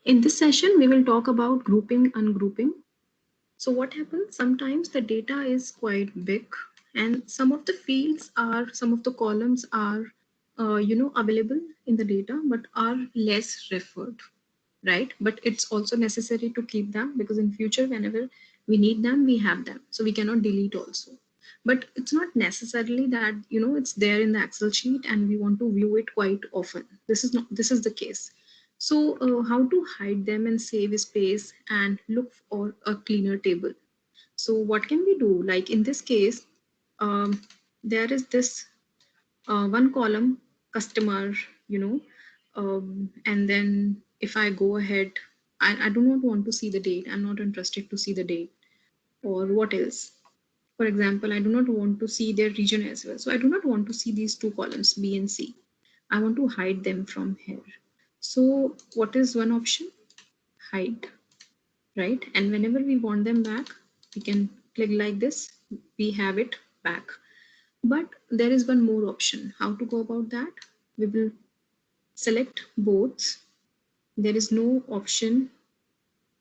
In this session, we will talk about grouping, ungrouping. So what happens? Sometimes the data is quite big and some of the fields are, some of the columns are, available in the data, but are less referred, right? But it's also necessary to keep them because in future, whenever we need them, we have them. So we cannot delete also. But it's not necessarily that, it's there in the Excel sheet and we want to view it quite often. This is the case. So how to hide them and save space and look for a cleaner table? So what can we do? Like in this case, there is this one column customer, you know, and then if I go ahead, I do not want to see the date. I'm not interested to see the date. Or what else? For example, I do not want to see their region as well. So I do not want to see these two columns, B and C. I want to hide them from here. So what is one option? Hide, right? And whenever we want them back, we can click like this, we have it back. But there is one more option. How to go about that? We will select both. There is no option,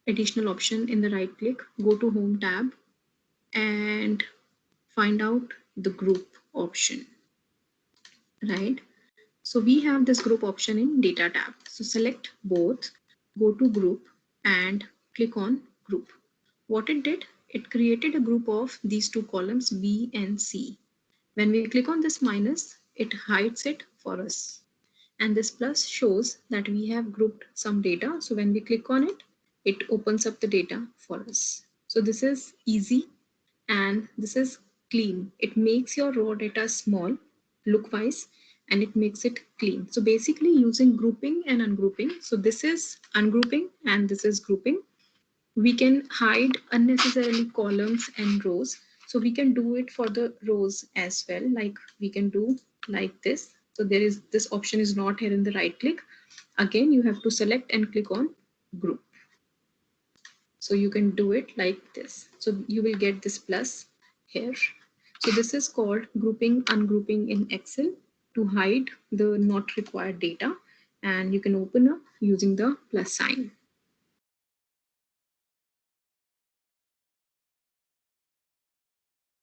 additional option in the right click. Go to Home tab and find out the group option, right? So we have this group option in Data tab. So select both, go to Group and click on Group. What it did, it created a group of these two columns B and C. When we click on this minus, it hides it for us. And this plus shows that we have grouped some data. So when we click on it, it opens up the data for us. So this is easy and this is clean. It makes your raw data small look wise and it makes it clean. So basically using grouping and ungrouping. So this is ungrouping and this is grouping. We can hide unnecessarily columns and rows. So we can do it for the rows as well. Like we can do like this. So there is this option is not here in the right click. Again, you have to select and click on group. So you can do it like this. So you will get this plus here. So this is called grouping, ungrouping in Excel to hide the not required data. And you can open up using the plus sign.